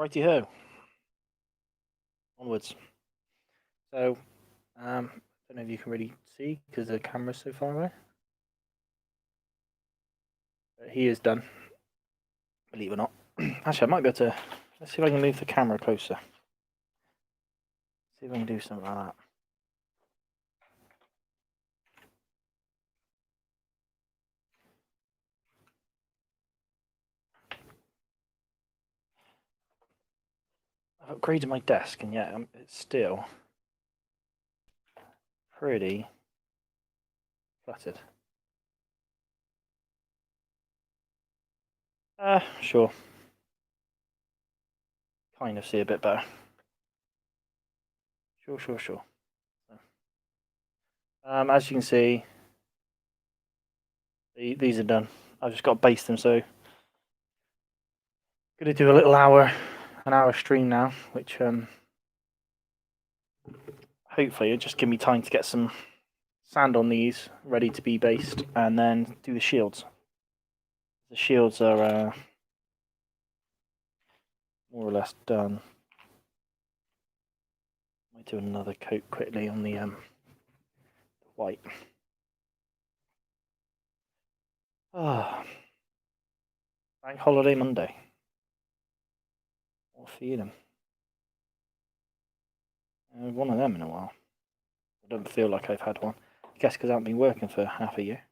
Righty ho. Onwards. So, I don't know if you can really see because the camera's so far away. But he is done. Believe it or not. Actually, I might be able to. Let's see if I can move the camera closer. See if I can do something like that. I've upgraded my desk, and yet it's still pretty cluttered. Sure. Kind of see a bit better. Sure. As you can see, these are done. I've just got to baste them, so gonna do a little an hour stream now, which hopefully it'll just give me time to get some sand on these ready to be based, and then do the shields. The shields are more or less done. Might do another coat quickly on the white. Ah, Bank holiday Monday. What a feeling. One of them in a while. I don't feel like I've had one. I guess because I haven't been working for half a year.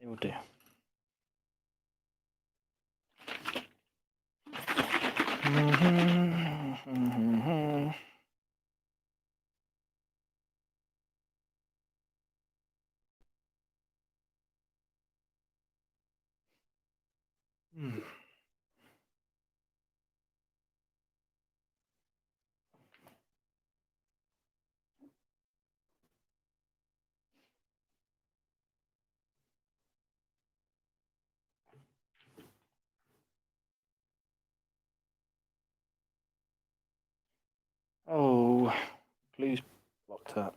It will do. Oh, glue's blocked up.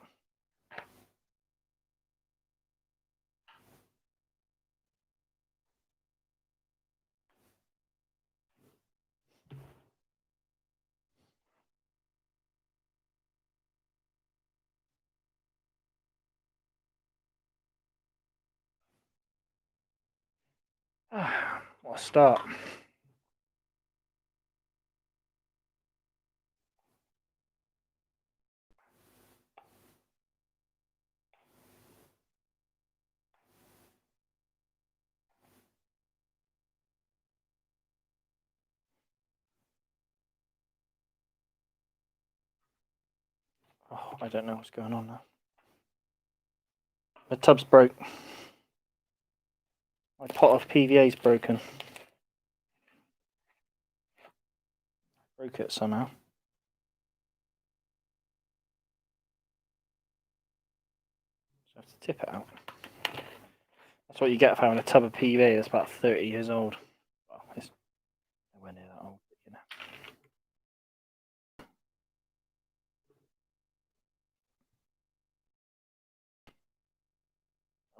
What a start. Oh, I don't know what's going on now. The tub's broke. My pot of PVA's broken. Broke it somehow. So I have to tip it out. That's what you get for having a tub of PVA that's about 30 years old. Well, it's nowhere near that old, but you know.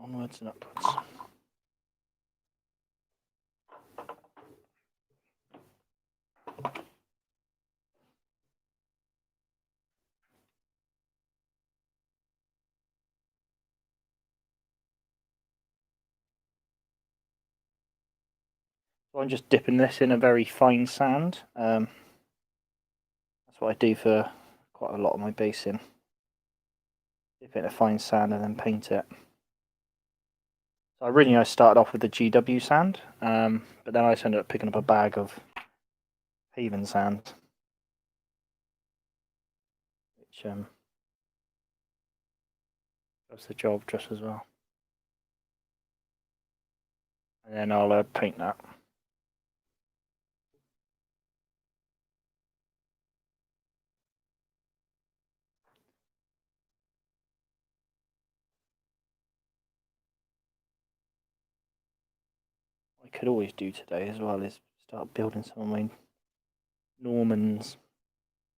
Onwards and upwards. So I'm just dipping this in a very fine sand. That's what I do for quite a lot of my basing. Dip it in a fine sand and then paint it. So I started off with the GW sand, but then I just ended up picking up a bag of Haven sand, which does the job just as well. And then I'll paint that. What I could always do today as well is start building some of my Normans,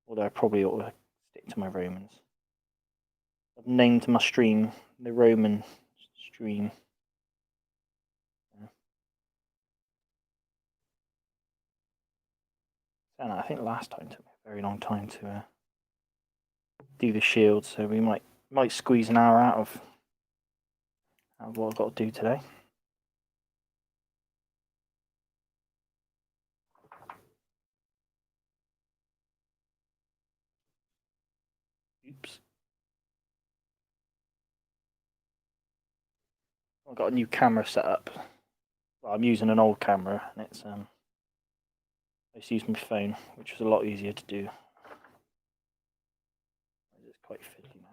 although I probably ought to stick to my Romans. I've named my stream the Roman stream. And I think last time took me a very long time to do the shield, so we might squeeze an hour out of what I've got to do today. Oops. I've got a new camera set up. Well, I'm using an old camera, and it's I just use my phone, which was a lot easier to do. It's quite fiddly now.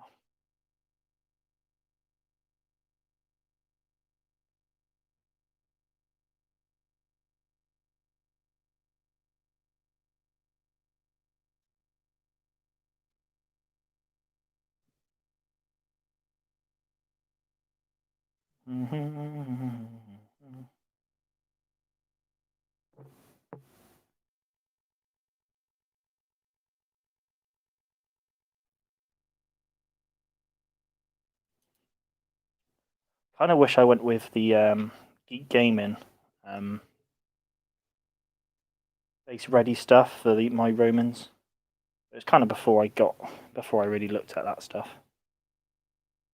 Kind of wish I went with the Geek Gaming base ready stuff for my Romans. It was kind of before I really looked at that stuff.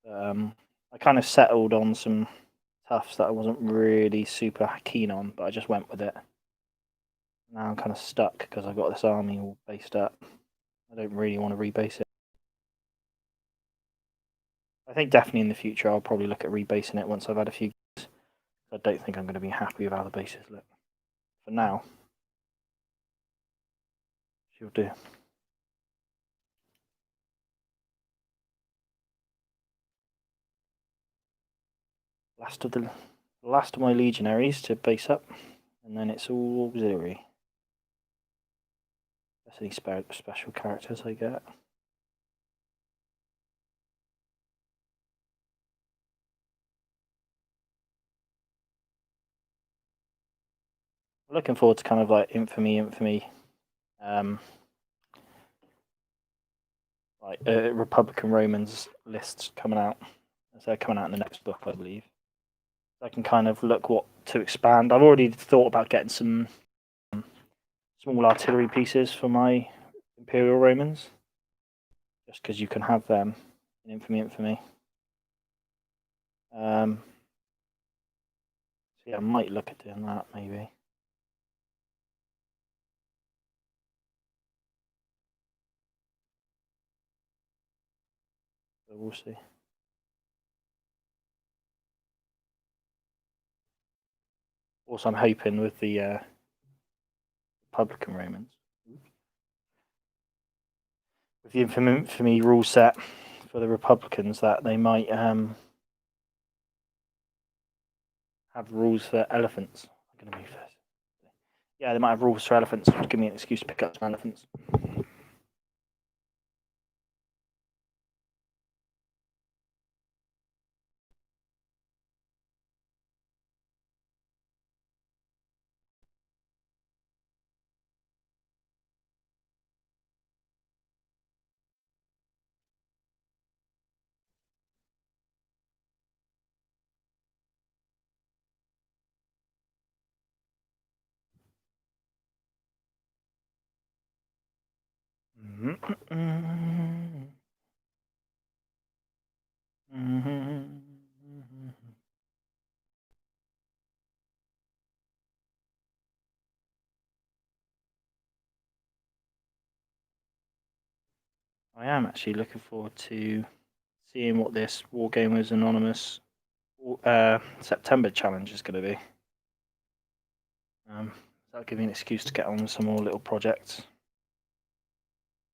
I kind of settled on some toughs that I wasn't really super keen on, but I just went with it. Now I'm kind of stuck because I've got this army all based up. I don't really want to rebase it. I think definitely in the future I'll probably look at rebasing it once I've had a few games. I don't think I'm going to be happy with how the bases look. For now, she'll do. Last of my legionaries to base up, and then it's all auxiliary. That's any special characters I get. Looking forward to kind of like infamy, like Republican Romans lists coming out. So they're coming out in the next book, I believe. I can kind of look what to expand. I've already thought about getting some small artillery pieces for my Imperial Romans, just because you can have them in infamy. So yeah, I might look at doing that maybe. But we'll see. Also, I'm hoping with the Republican Romans, with the infamy rule set for the Republicans, that they might have rules for elephants. I'm going to move this. Yeah, they might have rules for elephants, which give me an excuse to pick up some elephants. I am actually looking forward to seeing what this Wargamers Anonymous September challenge is going to be. That'll give me an excuse to get on with some more little projects.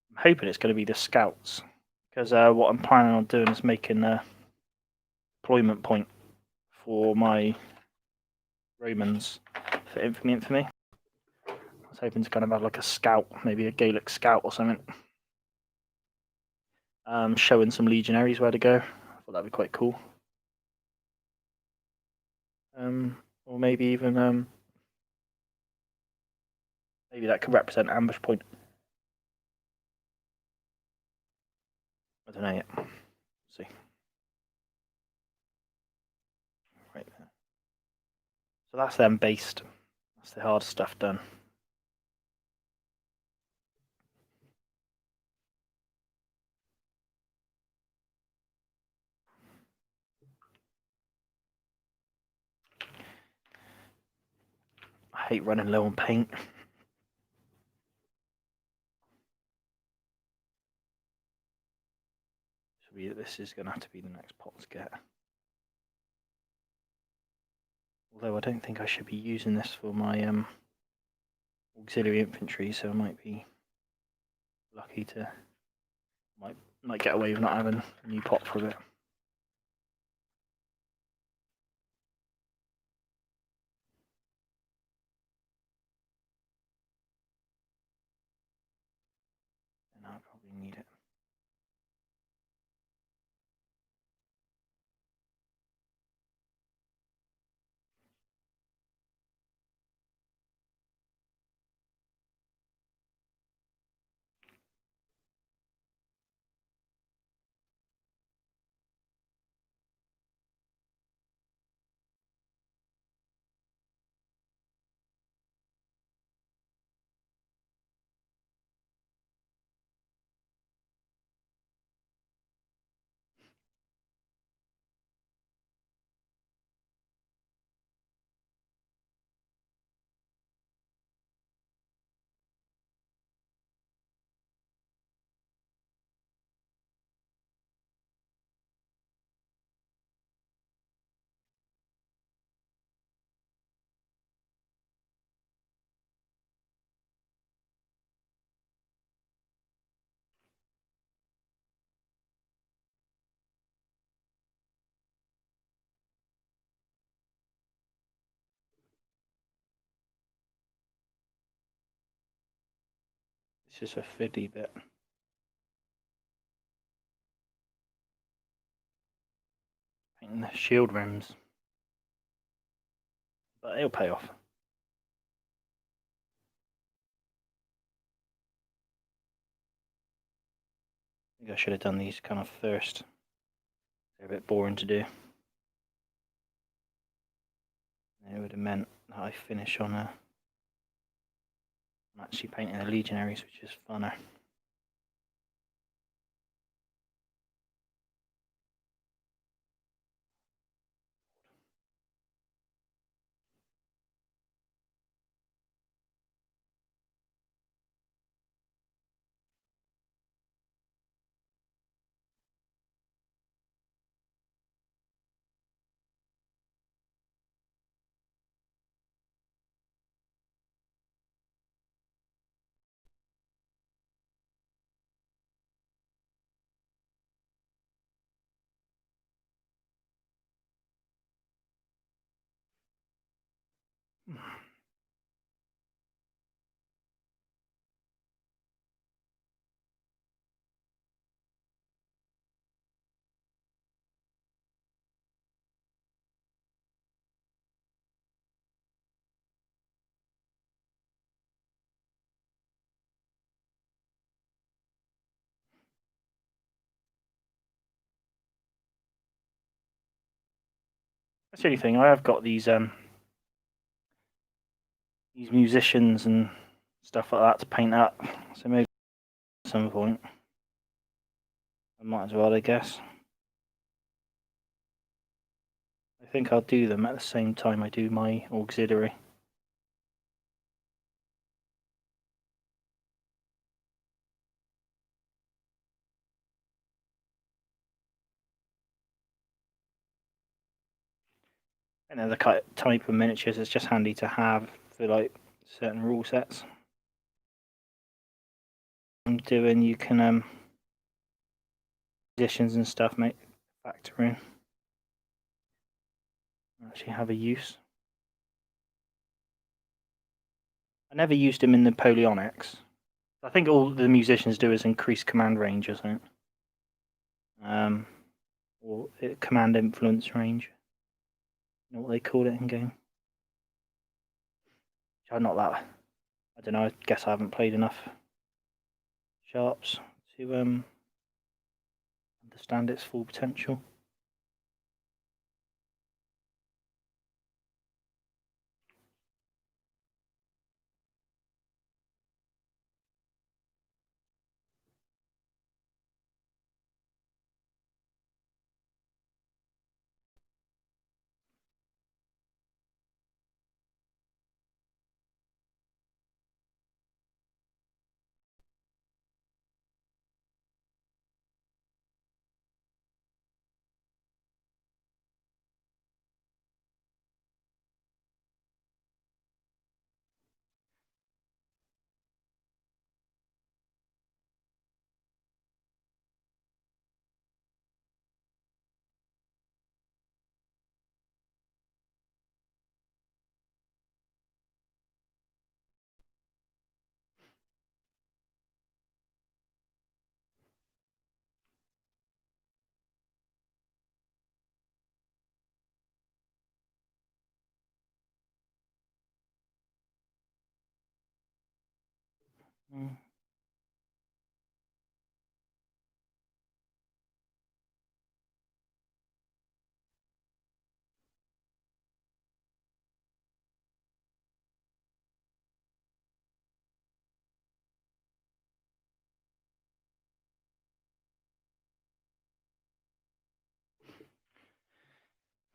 I'm hoping it's going to be the scouts, because what I'm planning on doing is making a deployment point for my Romans for infamy. I was hoping to kind of have like a scout, maybe a Gaelic scout or something, showing some legionaries where to go. I thought that'd be quite cool. Or maybe even maybe that could represent ambush point. I don't know yet. See. Right there. So that's them based. That's the hard stuff done. I hate running low on paint. This is going to have to be the next pot to get. Although I don't think I should be using this for my auxiliary infantry, so I might be lucky to might get away with not having a new pot for a bit. And I probably need it. It's just a fiddly bit. Painting the shield rims. But it'll pay off. I think I should have done these kind of first. They're a bit boring to do. It would have meant that I finish on a... I'm actually painting the legionaries, which is funner. That's the only thing. I have got these musicians and stuff like that to paint up. So maybe at some point I might as well, I guess. I think I'll do them at the same time I do my auxiliary. And they're the type of miniatures that's just handy to have for like certain rule sets. I'm doing you can positions and stuff make factor in. Actually have a use. I never used him in Napoleonics. I think all the musicians do is increase command range or something. Or command influence range. You know what they call it in game? I'm not that. I don't know. I guess I haven't played enough sharps to understand its full potential. Mm.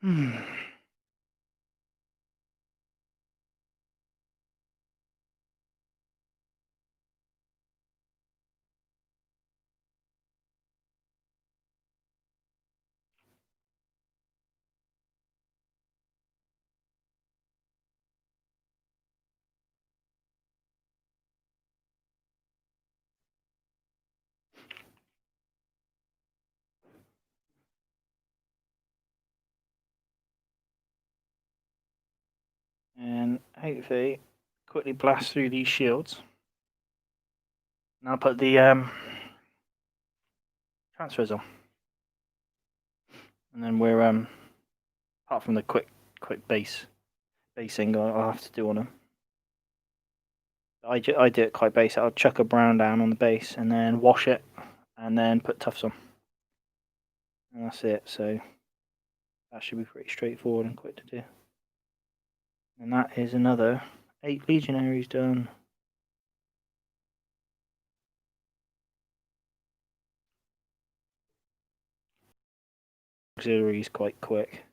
Hmm. And hopefully quickly blast through these shields. And I'll put the transfers on. And then we're apart from the quick basing I'll have to do on them. I do it quite basic. I'll chuck a brown down on the base and then wash it and then put tufts on. And that's it. So that should be pretty straightforward and quick to do. And that is another 8 legionaries done. Auxiliaries quite quick.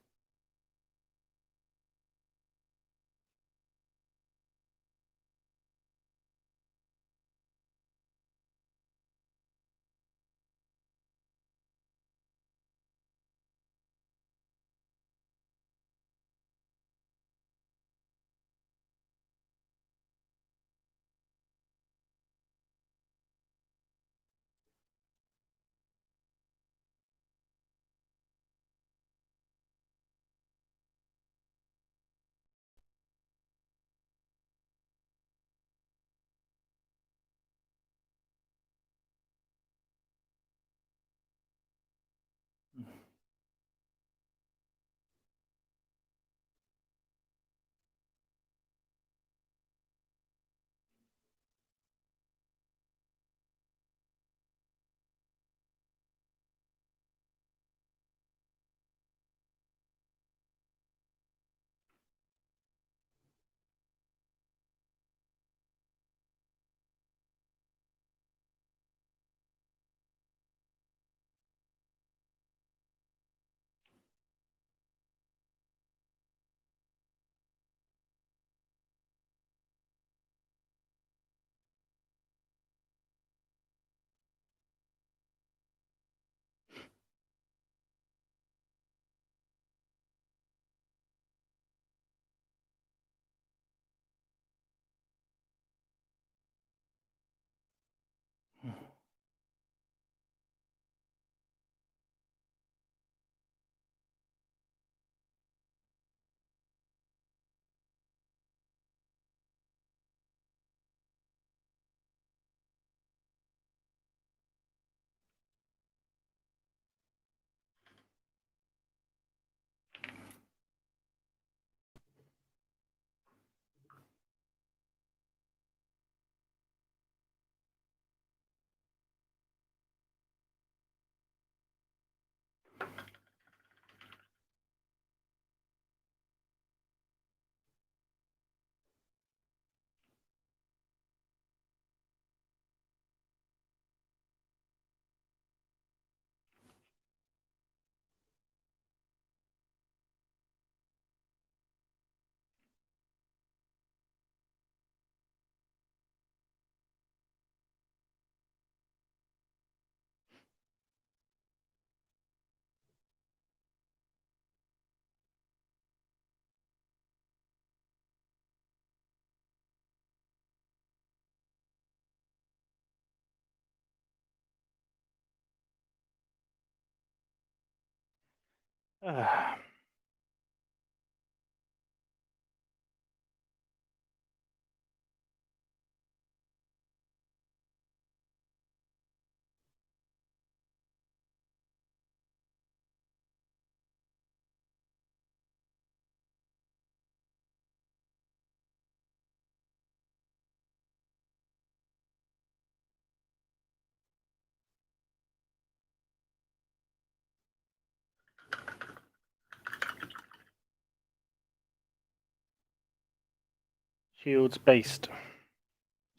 Shields based.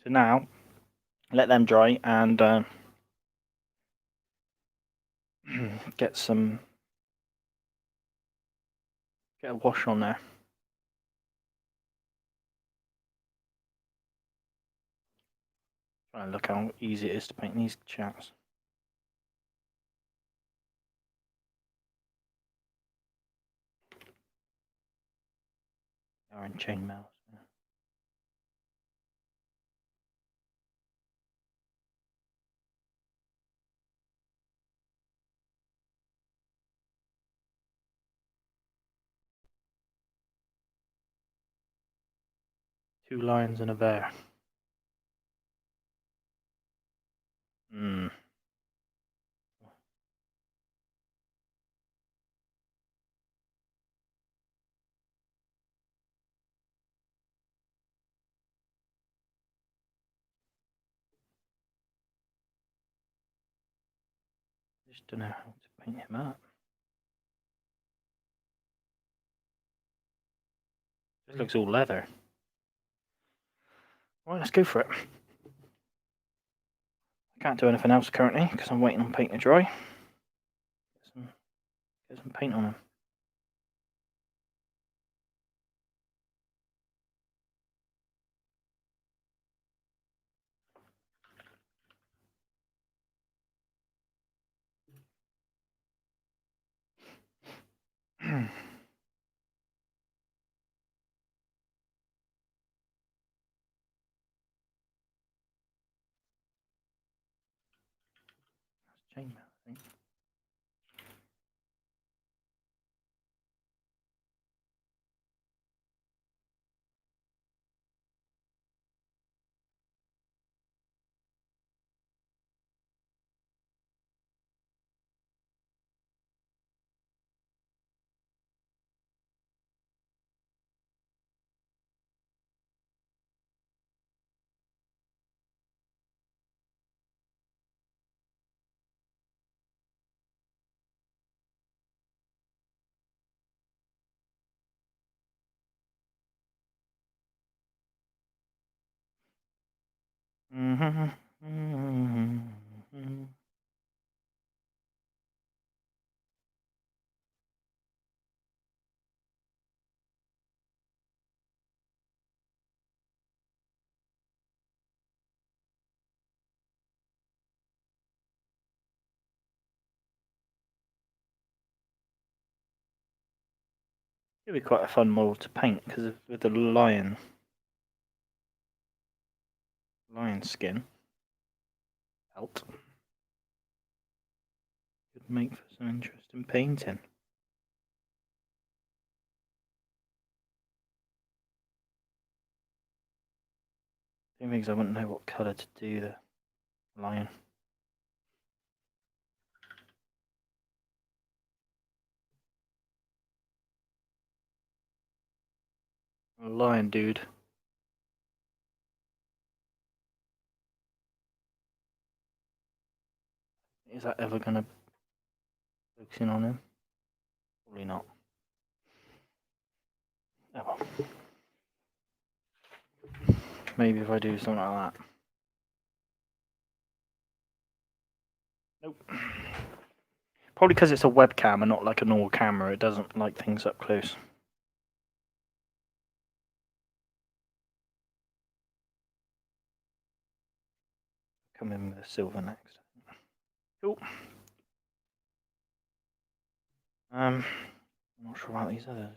So now, let them dry and get a wash on there. Try and look how easy it is to paint these chaps. They are in chainmail. 2 lions and a bear. Just don't know how to paint him up. This looks all leather. Right, let's go for it. I can't do anything else currently because I'm waiting on paint to dry. Get some paint on him. Chainmail, I think. It'll be quite a fun model to paint because with the lion skin. Belt. Could make for some interesting painting. The only thing is I wouldn't know what colour to do the lion. A lion dude. Is that ever going to focus in on him? Probably not. Oh well. Maybe if I do something like that. Nope. Probably because it's a webcam and not like a normal camera, it doesn't like things up close. Come in with a silver next. Cool. I'm not sure about these others.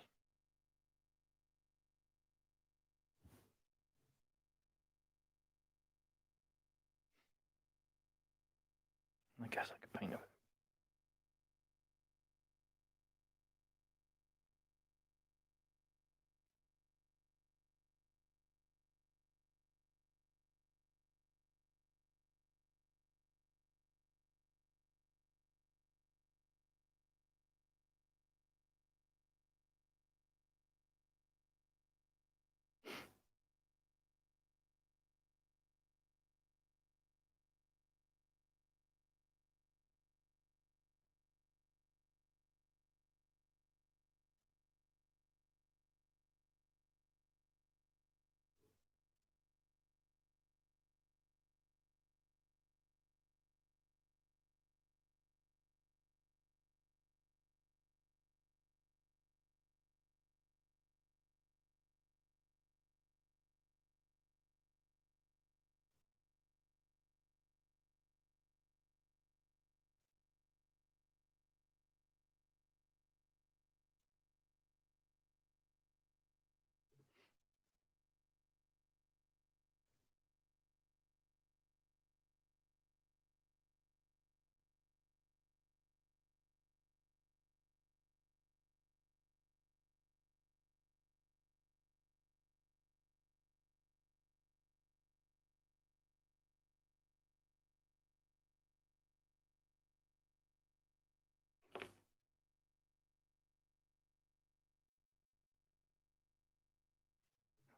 I guess I could paint it.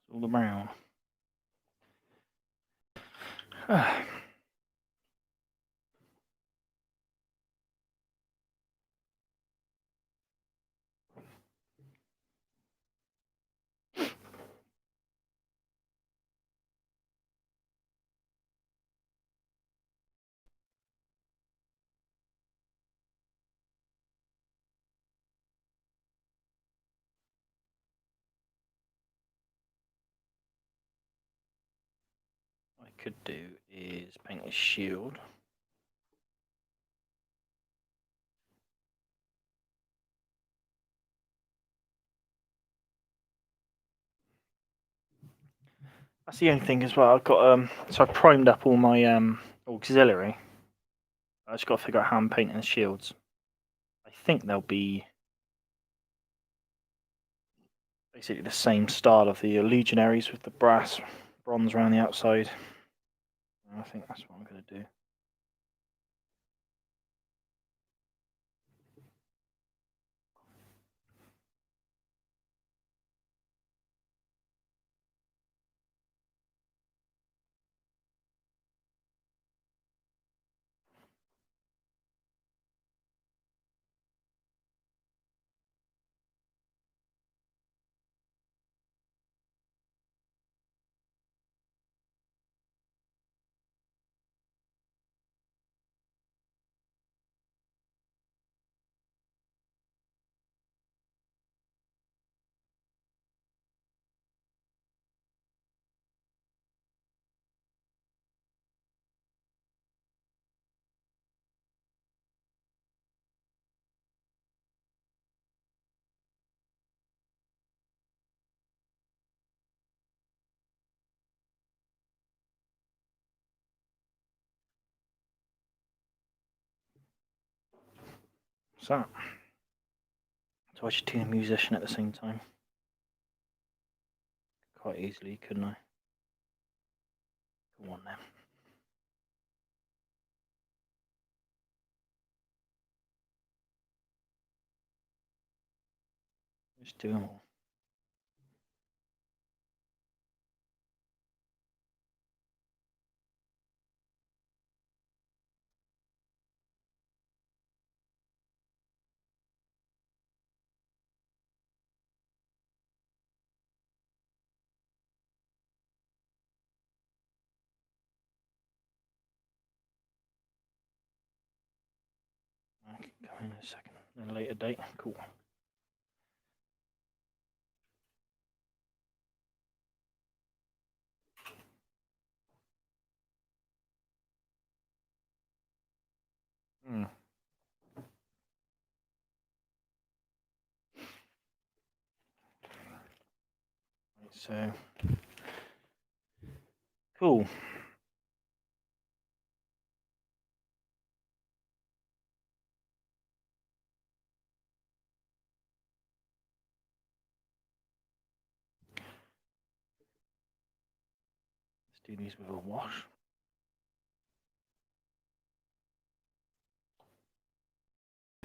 It's all the brown. What I could do is paint his shield. That's the only thing as well. I've got so I've primed up all my auxiliary. I just got to figure out how I'm painting the shields. I think they'll be basically the same style of the legionaries with the bronze around the outside. I think that's what I'm going to do. What's that? So I should tune a musician at the same time. Quite easily, couldn't I? Go on then. Just do them all. I can go in a second. At a later date. Cool. So cool. Let's do these with a wash.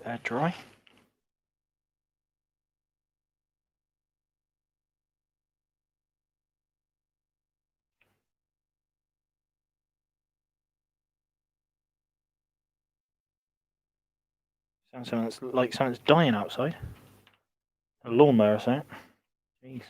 Air dry. Sounds like something's dying outside. A lawnmower or something. Jeez.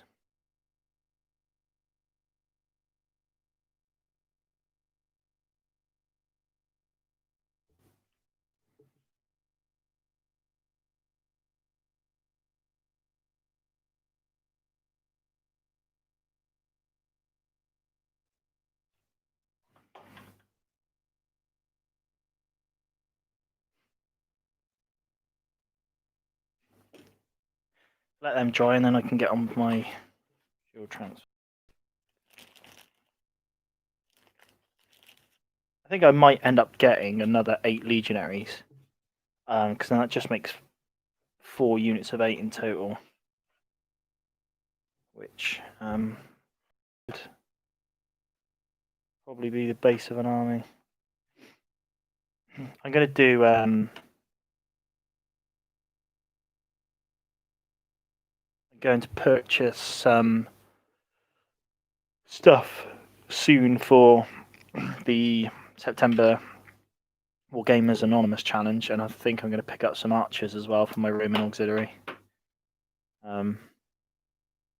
Let them dry and then I can get on with my fuel transfer. I think I might end up getting another 8 legionaries. Because then that just makes 4 units of 8 in total. Which would probably be the base of an army. I'm going to do I'm going to purchase some stuff soon for the September Wargamers Anonymous challenge, and I think I'm going to pick up some archers as well for my Roman auxiliary.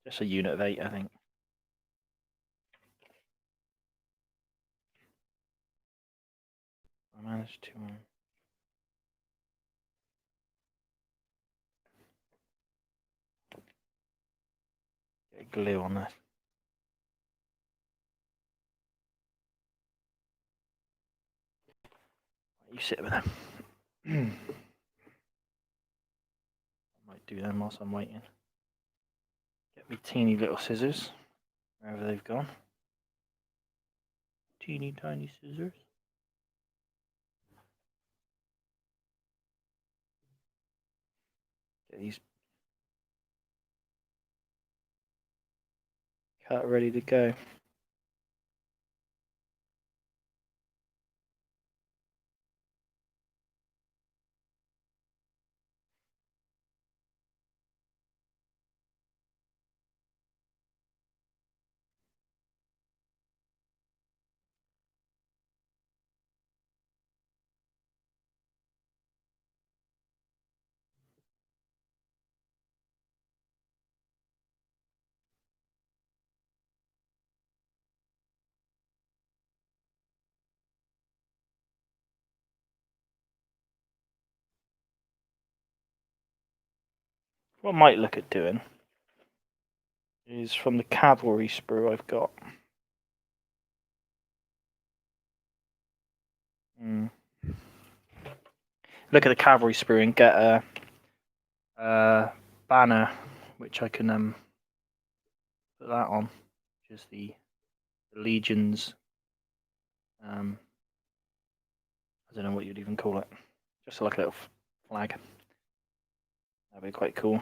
Just a unit of 8, I think. I managed to get glue on this. You sit with them. I might do them whilst I'm waiting. Get me teeny little scissors, wherever they've gone. Teeny tiny scissors. Get these cut ready to go. What I might look at doing is from the cavalry sprue I've got. Look at the cavalry sprue and get a banner, which I can put that on, which is the legions. I don't know what you'd even call it. Just like a little flag. That'd be quite cool.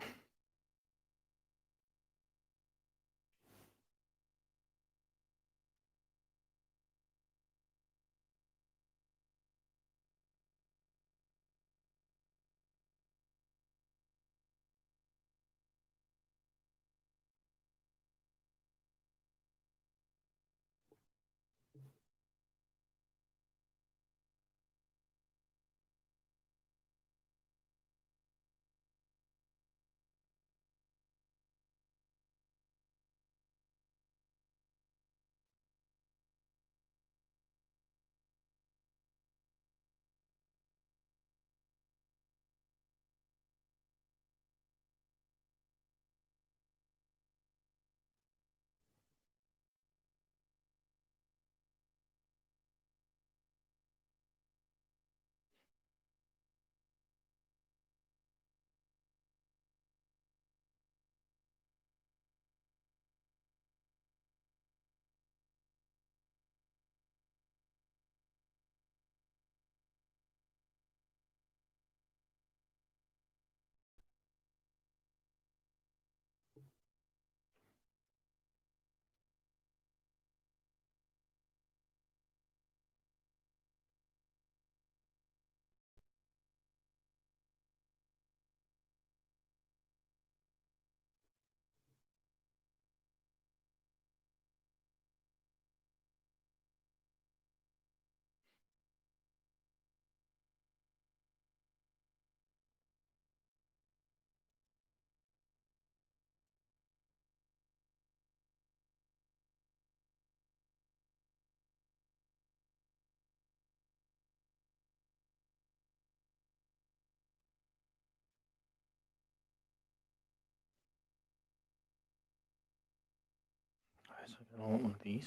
So I want one of these.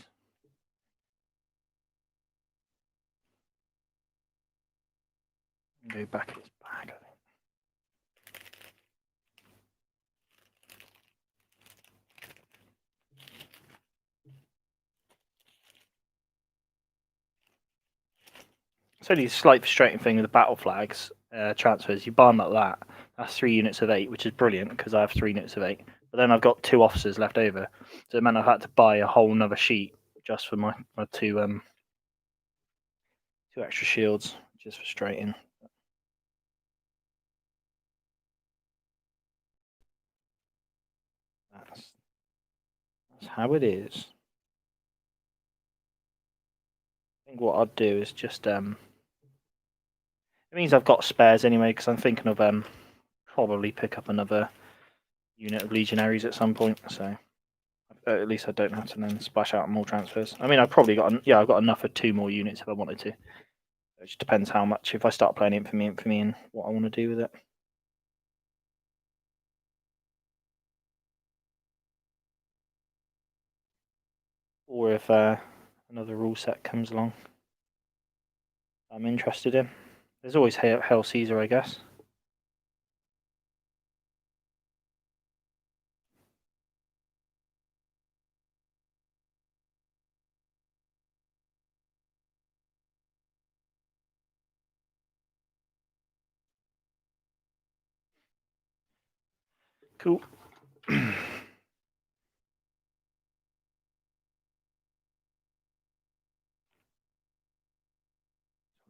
Go back in its bag, I think. It's only a slight frustrating thing with the battle flags transfers. You buy them like that. That's 3 units of 8, which is brilliant because I have 3 units of 8. But then I've got 2 officers left over, so it meant I had to buy a whole nother sheet just for my 2 extra shields, which is frustrating. That's how it is. I think what I'd do is just it means I've got spares anyway because I'm thinking of probably pick up another unit of legionaries at some point. So at least I don't have to then splash out more transfers. I mean, I've probably got I've got enough for 2 more units if I wanted to. It just depends how much. If I start playing infamy, and what I want to do with it. Or if another rule set comes along I'm interested in. There's always Hail Caesar, I guess. Cool.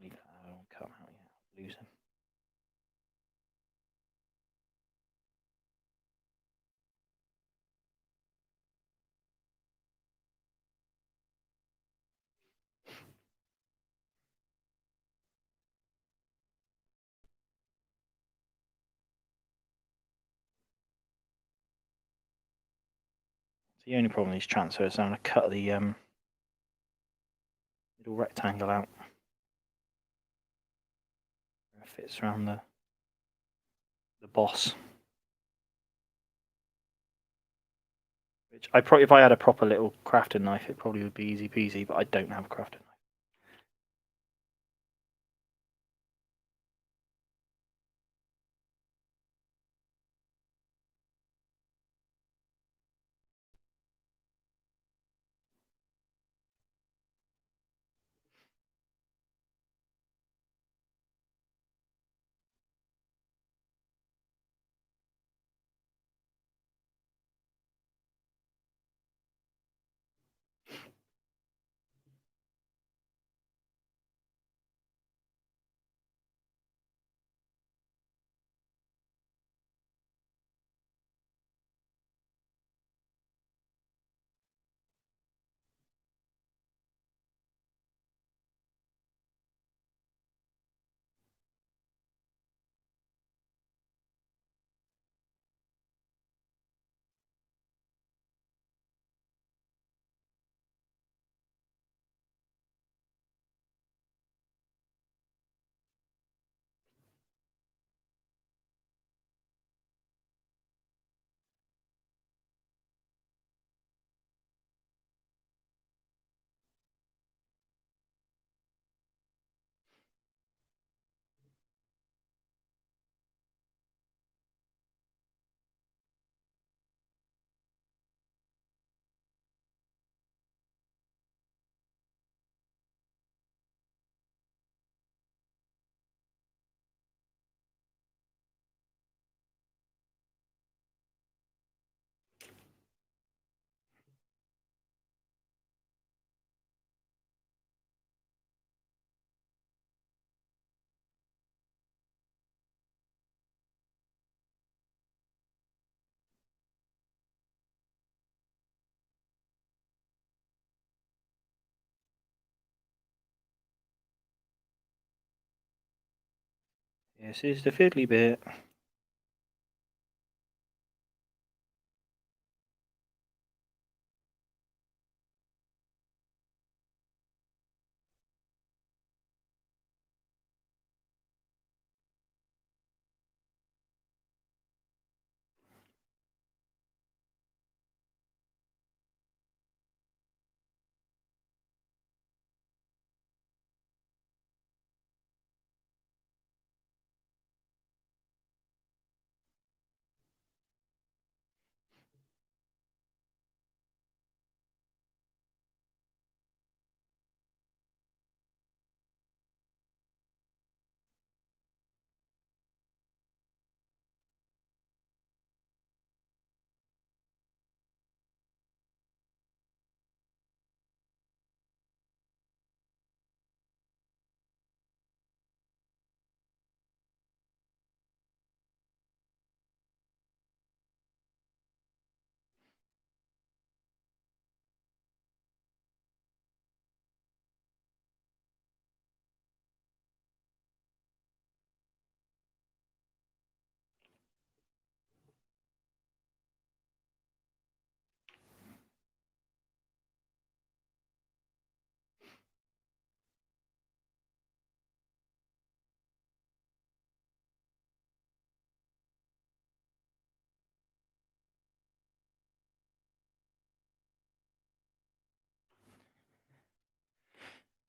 Leave that. I won't come out yet. Lose him. So the only problem with these transfers is I'm going to cut the little rectangle out. It fits around the boss. Which I probably, if I had a proper little crafting knife, it probably would be easy peasy. But I don't have a crafting knife. This is the fiddly bit.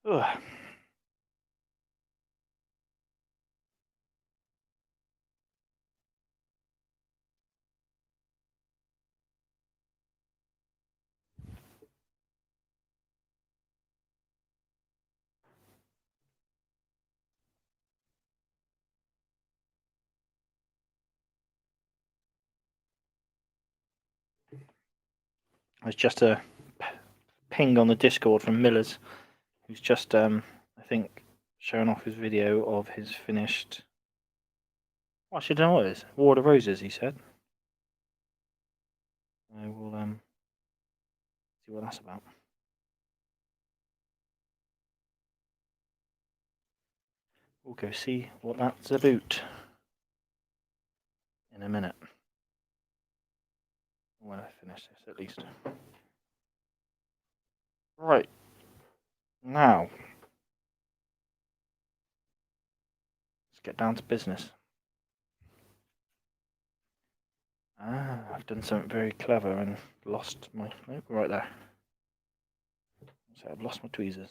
Ugh. It's just a ping on the Discord from Miller's, who's just I think showing off his video of his finished. Well, I should know what it is. War of the Roses, he said. I will see what that's about. We'll go see what that's about in a minute. When I finish this, at least. Right. Now, let's get down to business. I've done something very clever and lost my... Oh, right there. So I've lost my tweezers.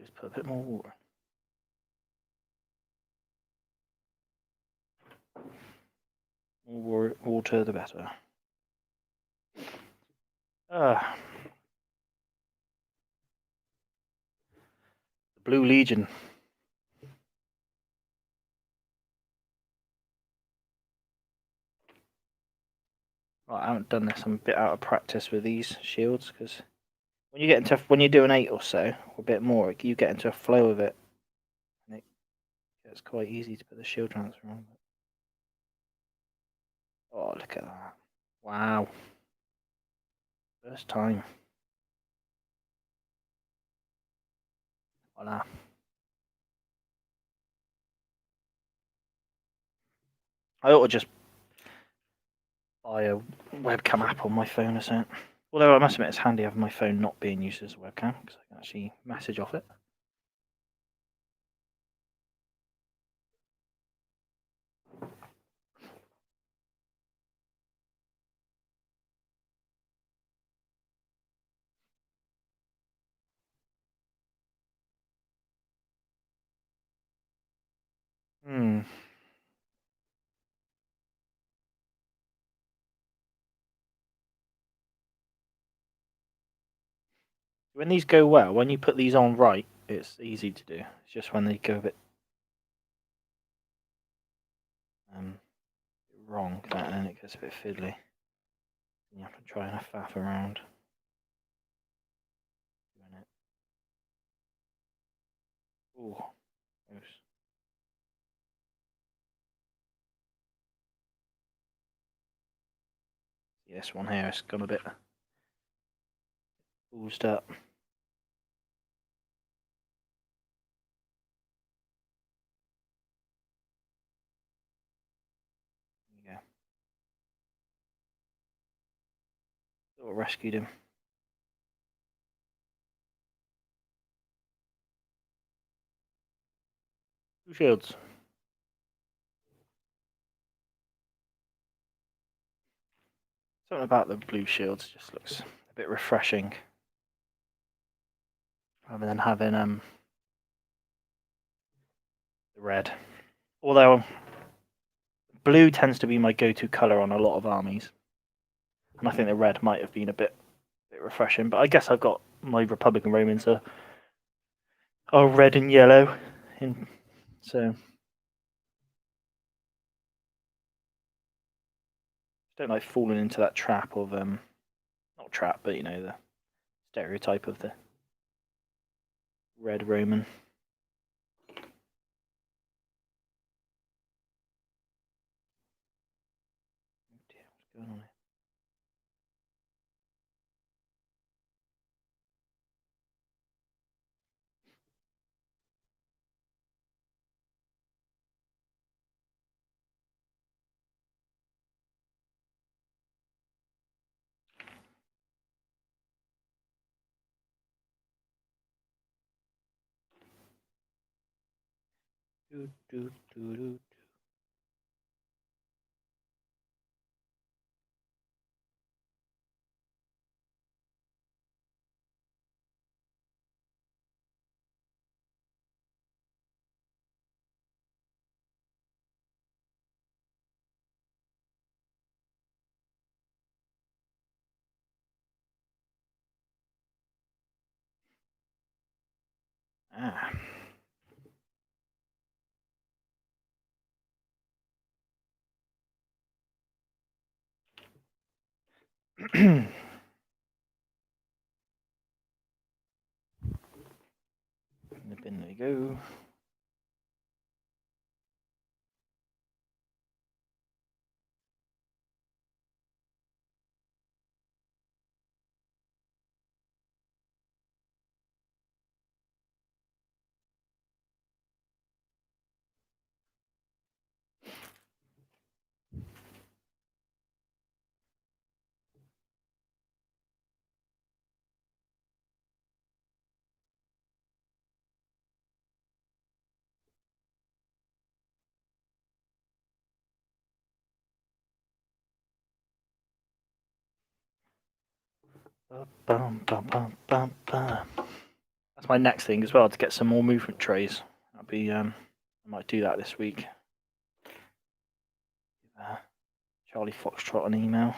Just put a bit more water. More water, the better. The Blue Legion. Right, I haven't done this. I'm a bit out of practice with these shields because when you get into when you do an 8 or so, or a bit more, you get into a flow of it, and it's quite easy to put the shield transfer on. Oh, look at that! Wow, first time. Voila. I ought to just buy a webcam app on my phone or something. Although I must admit, it's handy having my phone not being used as a webcam because I can actually message off it. When these go well, when you put these on right, it's easy to do. It's just when they go a bit wrong, then it gets a bit fiddly. You have to try and faff around doing it. Ooh, gross. this one here, it's gone a bit oozed up. Yeah. Sort of rescued him. Two shields. Something about the blue shields just looks a bit refreshing. Rather than having the red. Although blue tends to be my go-to colour on a lot of armies. And I think the red might have been a bit refreshing. But I guess I've got my Republican Romans are red and yellow. So don't like falling into that trap of not trap, but you know, the stereotype of the red Roman. Oh dear, what's going on here? Do, do, do, do. Ah. In the bin they go. Bum, bum, bum, bum, bum. That's my next thing as well, to get some more movement trays. That'll be I might do that this week. Charlie Foxtrot an email.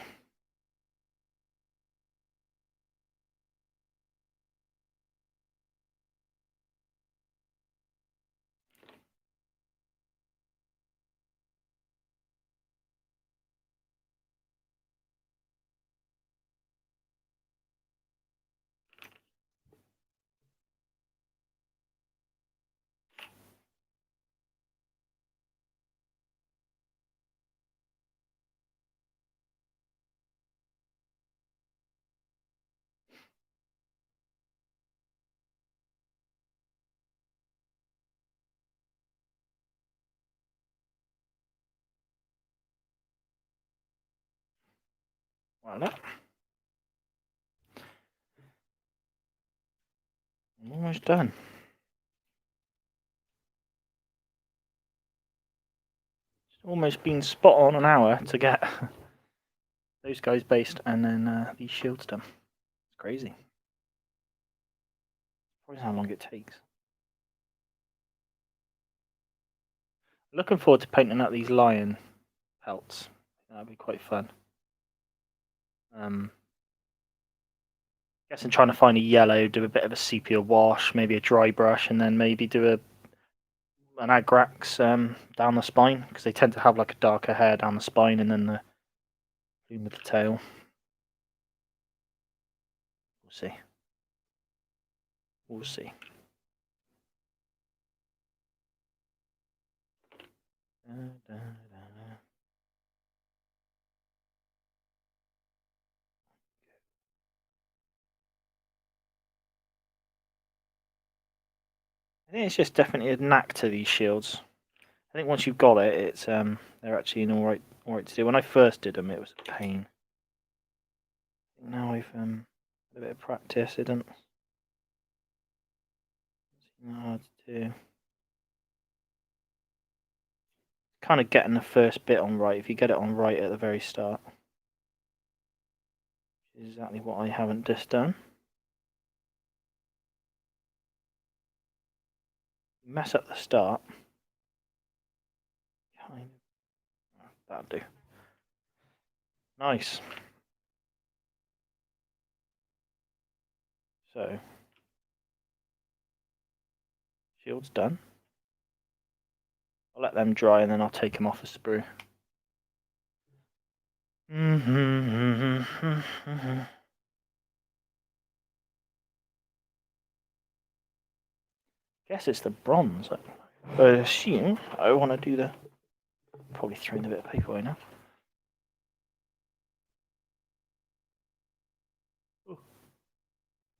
Like that. I'm almost done. It's almost been spot on an hour to get those guys based and then these shields done. It's crazy. Probably how long it takes. Looking forward to painting up these lion pelts. That'd be quite fun. Guessing trying to find a yellow, do a bit of a sepia wash, maybe a dry brush, and then maybe do an agrax down the spine, because they tend to have like a darker hair down the spine and then the plume of the tail. We'll see. We'll see. I think it's just definitely a knack to these shields. I think once you've got it, it's they're actually an alright to do. When I first did them, it was a pain. Now I've had a bit of practice. It doesn't seem hard to do. Kind of getting the first bit on right. If you get it on right at the very start, which is exactly what I haven't just done. Mess up the start. Kind of. That'll do. Nice. So, shield's done. I'll let them dry and then I'll take them off the sprue. Guess it's the bronze. I assume I want to do the. Probably throwing a bit of paper away now.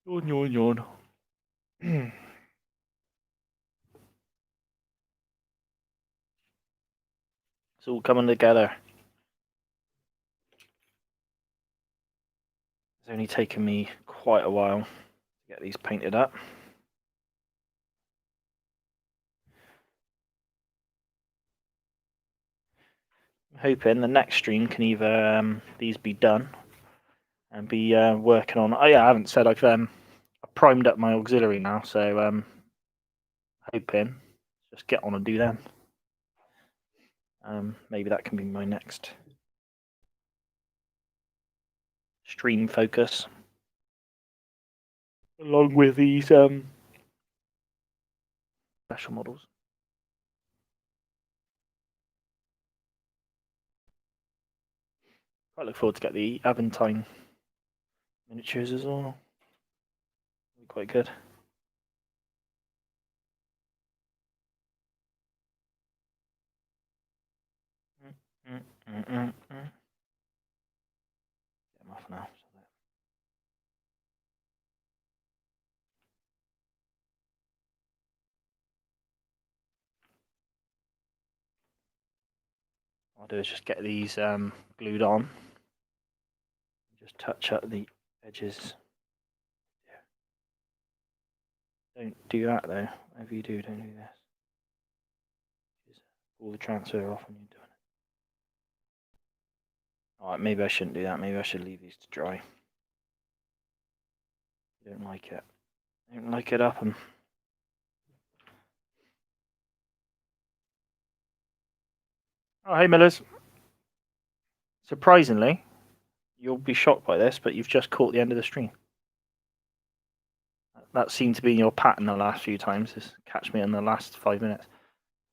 Yawn, yawn, yawn. It's all coming together. It's only taken me quite a while to get these painted up. I'm hoping the next stream can either these be done and be working on. Oh yeah, I haven't said I've primed up my auxiliary now, so hoping just get on and do them. Maybe that can be my next stream focus, along with these special models. I look forward to get the Aventine miniatures as well. Quite good. Get them off now. What I'll do is just get these glued on. Just touch up the edges. Don't do that though. Whatever you do, don't do this. Just pull the transfer off when you're doing it. Alright, maybe I shouldn't do that. Maybe I should leave these to dry. I don't like it. I don't like it up and. Oh, hey Millers. Surprisingly, you'll be shocked by this, but you've just caught the end of the stream. That seemed to be your pattern the last few times, is catch me in the last 5 minutes.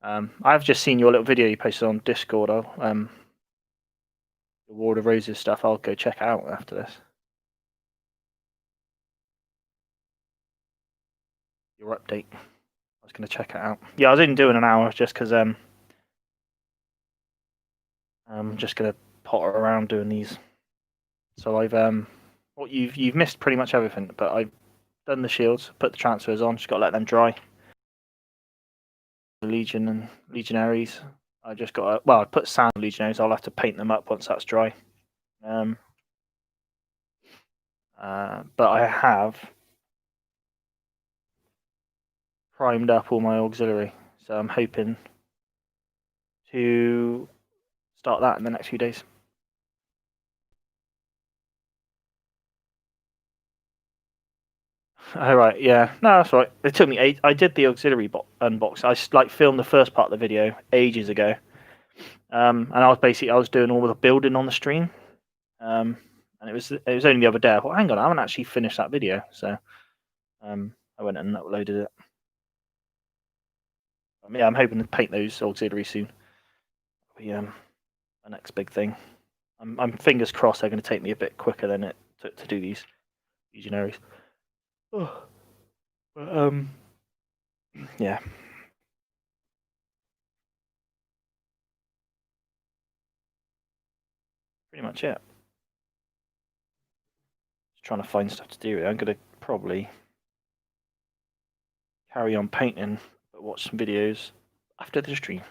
I've just seen your little video you posted on Discord. The Ward of Roses stuff. I'll go check out after this. Your update. I was going to check it out. Yeah, I was only doing an hour just because I'm just going to potter around doing these. So I've what you've missed pretty much everything, but I've done the shields, put the transfers on. Just got to let them dry. The Legion and Legionaries. I just got I put sand Legionaries. I'll have to paint them up once that's dry. But I have primed up all my auxiliary, so I'm hoping to start that in the next few days. Oh, right, yeah. No, that's right. It took me 8. I did the auxiliary unbox. I filmed the first part of the video ages ago. And I was doing all the building on the stream. And it was only the other day. I thought, hang on, I haven't actually finished that video. So I went and uploaded it. Yeah, I'm hoping to paint those auxiliaries soon. That'll be the next big thing. I'm fingers crossed they're going to take me a bit quicker than it took to do these legionaries. Oh. But, yeah. Pretty much it. Just trying to find stuff to do. I'm going to probably carry on painting, but watch some videos after the stream.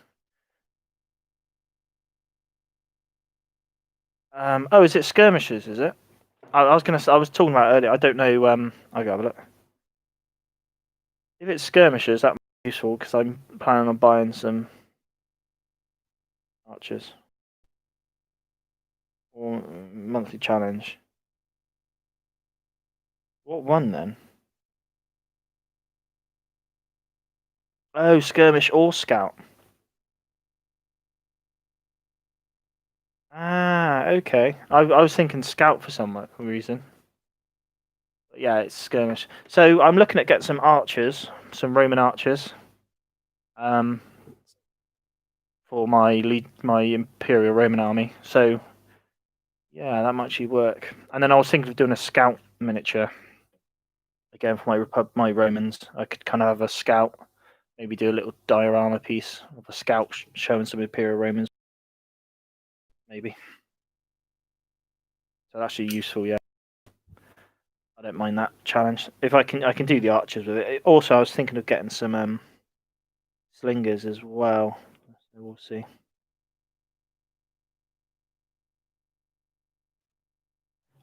Oh, is it skirmishes? Is it? I was gonna. I was talking about it earlier. I don't know. I'll go have a look. If it's skirmishes, that might be useful because I'm planning on buying some archers or monthly challenge. What one then? Oh, skirmish or scout. Ah, okay. I was thinking scout for some reason. But yeah, it's skirmish. So I'm looking at getting some archers, some Roman archers. For my Imperial Roman army. So yeah, that might actually work. And then I was thinking of doing a scout miniature again for my Romans. I could kind of have a scout, maybe do a little diorama piece of a scout showing some Imperial Romans, maybe. So that's actually useful. Yeah, I don't mind that challenge. If I can do the archers with it. Also, I was thinking of getting some slingers as well. So we'll see.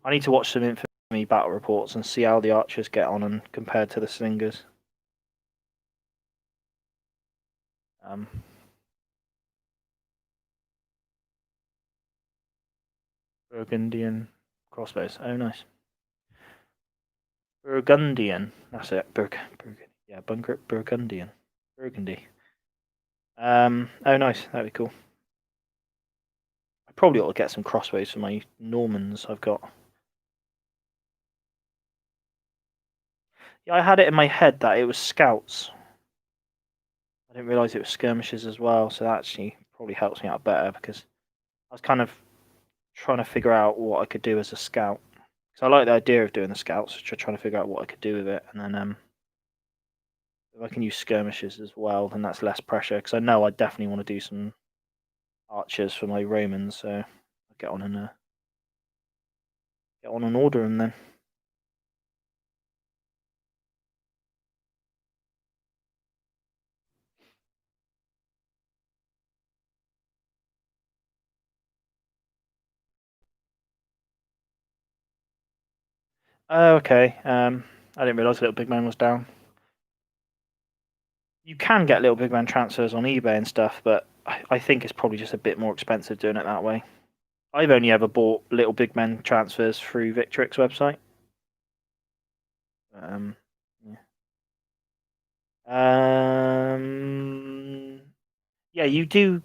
I need to watch some Infamy battle reports and see how the archers get on and compared to the slingers. Burgundian crossbows. Oh, nice. Burgundian. That's it. Yeah, Burgundian. Burgundy. Oh, nice. That'd be cool. I probably ought to get some crossbows for my Normans I've got. Yeah, I had it in my head that it was scouts. I didn't realise it was skirmishes as well, so that actually probably helps me out better because I was kind of trying to figure out what I could do as a scout. Because I like the idea of doing the scouts, trying to figure out what I could do with it, and then if I can use skirmishes as well, then that's less pressure. Because I know I definitely want to do some archers for my Romans, so I'll get on and order them then. Oh, okay. I didn't realise Little Big Man was down. You can get Little Big Man transfers on eBay and stuff, but I think it's probably just a bit more expensive doing it that way. I've only ever bought Little Big Men transfers through Victrix website. Yeah. Yeah, you do.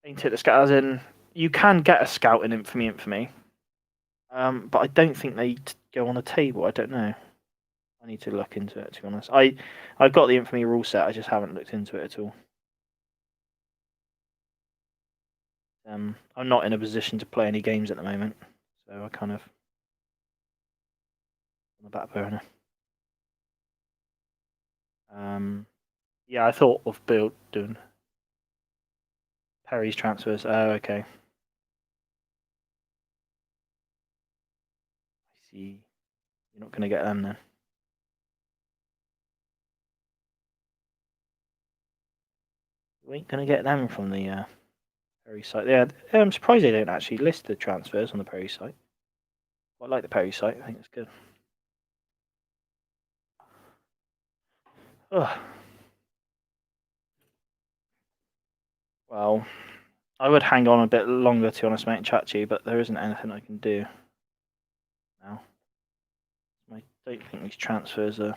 Paint it the scout as in you can get a scout in Infamy. But I don't think they go on a table. I don't know. I need to look into it, to be honest. I've got the Infamy rule set. I just haven't looked into it at all. I'm not in a position to play any games at the moment, so I kind of on the back burner. Yeah, I thought of doing Perry's transfers. Oh, okay. I see. You're not going to get them then. We ain't going to get them from the Perry site. Yeah, I'm surprised they don't actually list the transfers on the Perry site. I like the Perry site. I think it's good. Ugh. Well, I would hang on a bit longer, to be honest, mate, and chat to you, but there isn't anything I can do now. I don't think these transfers are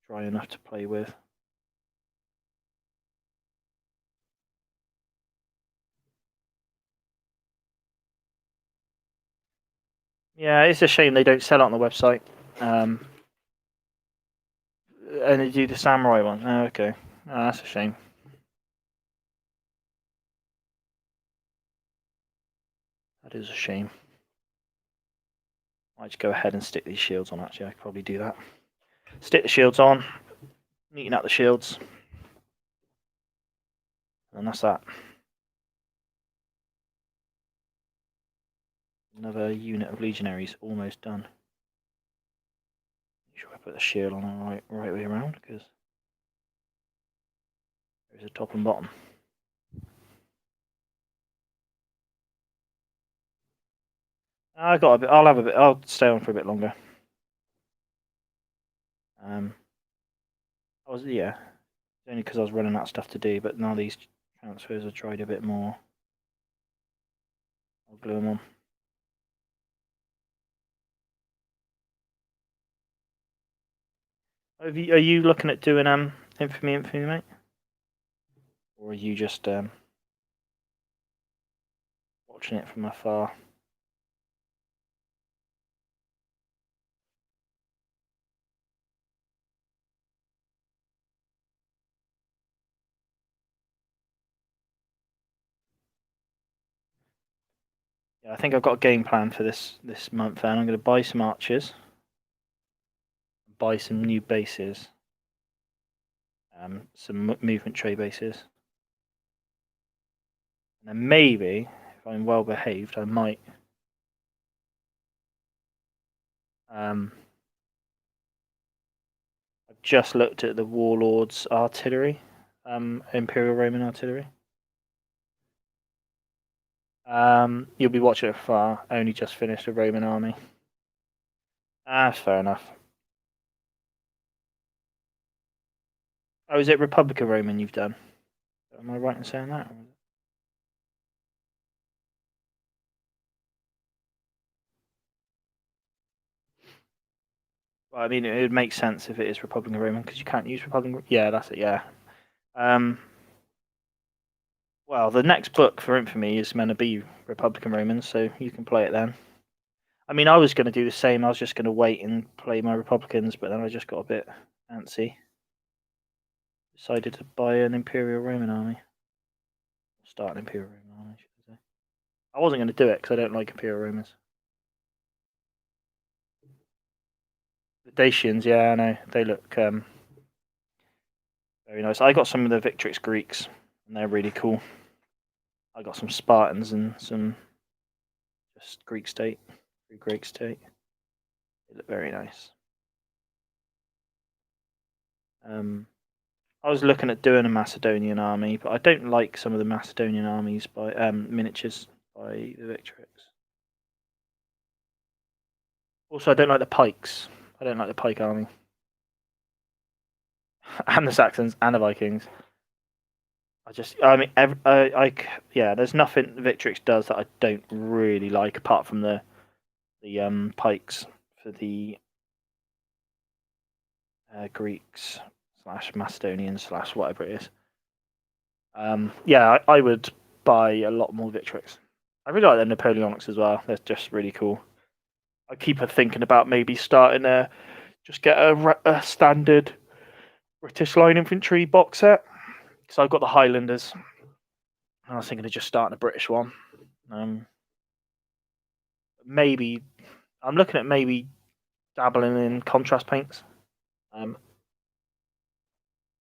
dry enough to play with. Yeah, it's a shame they don't sell it on the website. And they do the samurai one. Oh, okay. Oh, that's a shame. That is a shame. I might just go ahead and stick these shields on, actually. I could probably do that. Stick the shields on, neaten up the shields, and that's that. Another unit of legionaries almost done. Make sure I put the shield on the right way around, because there's a top and bottom. I got a bit. I'll have a bit. I'll stay on for a bit longer. I was only because I was running out of stuff to do. But now these transfers are tried a bit more. I'll glue them on. Are you looking at doing infamy, mate? Or are you just watching it from afar? Yeah, I think I've got a game plan for this month, and I'm going to buy some archers, buy some new bases, some movement tray bases, and then maybe, if I'm well behaved, I might I've just looked at the Warlords artillery, Imperial Roman artillery. You'll be watching it far. Only just finished a Roman army. That's fair enough. Oh, is it Republican Roman you've done? Am I right in saying that? Well, I mean, it would make sense if it is Republican Roman, because you can't use Republican. Yeah, that's it. Yeah. Well, the next book for Infamy is meant to be Republican Romans, so you can play it then. I mean, I was going to do the same. I was just going to wait and play my Republicans, but then I just got a bit antsy. Decided to buy an Imperial Roman army. Start an Imperial Roman army, should I say. I wasn't going to do it because I don't like Imperial Romans. The Dacians, yeah, I know. They look very nice. I got some of the Victrix Greeks, and they're really cool. I got some Spartans and some just Greek state, Greek state. They look very nice. I was looking at doing a Macedonian army, but I don't like some of the Macedonian armies by miniatures by the Victrix. Also, I don't like the pikes. I don't like the pike army. And the Saxons and the Vikings. There's nothing Victrix does that I don't really like, apart from the pikes for the Greeks / Macedonians / whatever it is. I would buy a lot more Victrix. I really like the Napoleonics as well. They're just really cool. I keep thinking about maybe starting just get a standard British line infantry box set, because I've got the Highlanders. I was thinking of just starting a British one. Maybe I'm looking at maybe dabbling in contrast paints.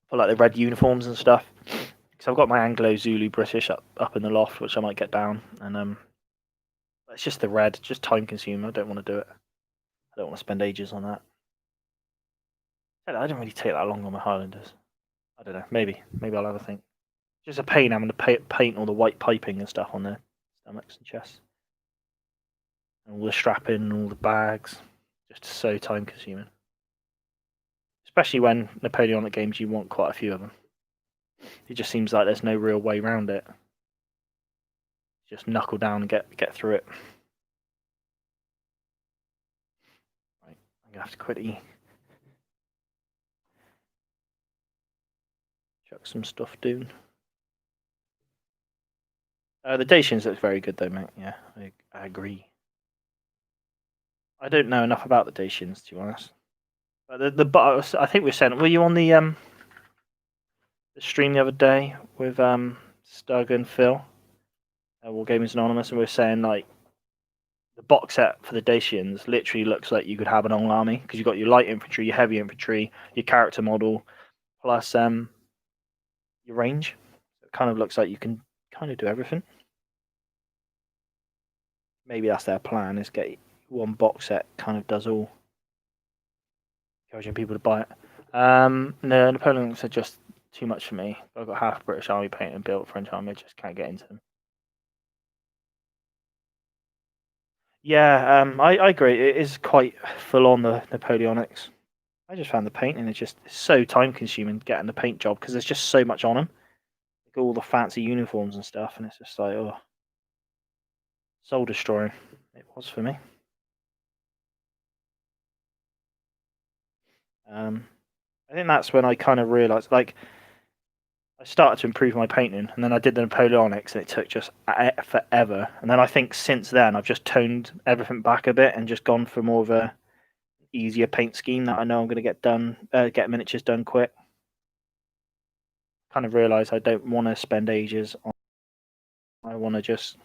For like the red uniforms and stuff. Because I've got my Anglo Zulu British up in the loft, which I might get down, and it's just the red, just time consuming. I don't want to do it. I don't want to spend ages on that. I don't really take that long on my Highlanders. I don't know. Maybe I'll have a think. It's just a pain having to paint all the white piping and stuff on their stomachs and chests, and all the strapping and all the bags. Just so time consuming. Especially when Napoleonic games, you want quite a few of them. It just seems like there's no real way around it. Just knuckle down and get through it. Right, I'm gonna have to quickly chuck some stuff down. The Dacians looks very good though, mate. Yeah, I agree. I don't know enough about the Dacians, to be honest. But I think we were saying, were you on the stream the other day with Stug and Phil? War Gamers Anonymous, and we were saying like the box set for the Dacians literally looks like you could have an whole army, because you've got your light infantry, your heavy infantry, your character model, plus your range. It kind of looks like you can kind of do everything. maybe that's their plan, is get one box set kind of does all, encouraging people to buy it. No, Napoleonics are just too much for me. I've got half British Army paint and built French Army. I just can't get into them. Yeah, I agree. It is quite full on, the Napoleonics. I just found the painting is just so time consuming getting the paint job because there's just so much on them. Like all the fancy uniforms and stuff, and it's just like, oh, soul destroying. It was for me. I think that's when I kind of realised, like, I started to improve my painting, and then I did the Napoleonics, and it took just forever. And then I think since then I've just toned everything back a bit and just gone for more of a easier paint scheme that I know I'm going to get done, get miniatures done quick. Kind of realise I don't want to spend ages on. I want to just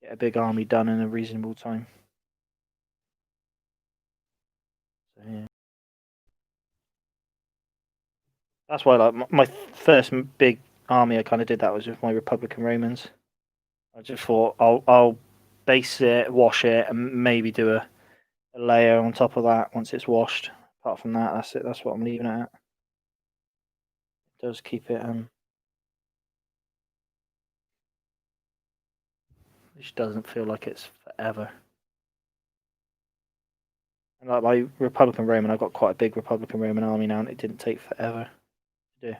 get a big army done in a reasonable time. So, yeah. That's why, like, my first big army, I kind of did that was with my Republican Romans. I just thought I'll base it, wash it, and maybe do a layer on top of that once it's washed. Apart from that, that's it. That's what I'm leaving it at. It does keep it. It just doesn't feel like it's forever. And like my Republican Roman, I've got quite a big Republican Roman army now, and it didn't take forever to do.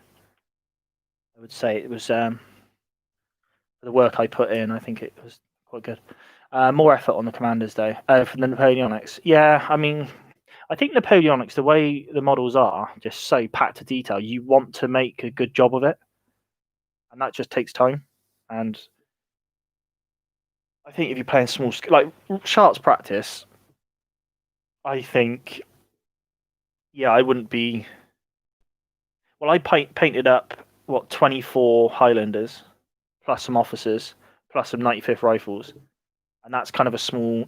I would say it was for the work I put in. I think it was quite good. More effort on the commanders though. For the Napoleonics, yeah. I mean, I think Napoleonics, the way the models are, just so packed to detail. You want to make a good job of it, and that just takes time. And I think if you're playing small, like Sharp's practice, I think, yeah, I wouldn't be. Well, I painted up 24 Highlanders, plus some officers, plus some 95th rifles, and that's kind of a small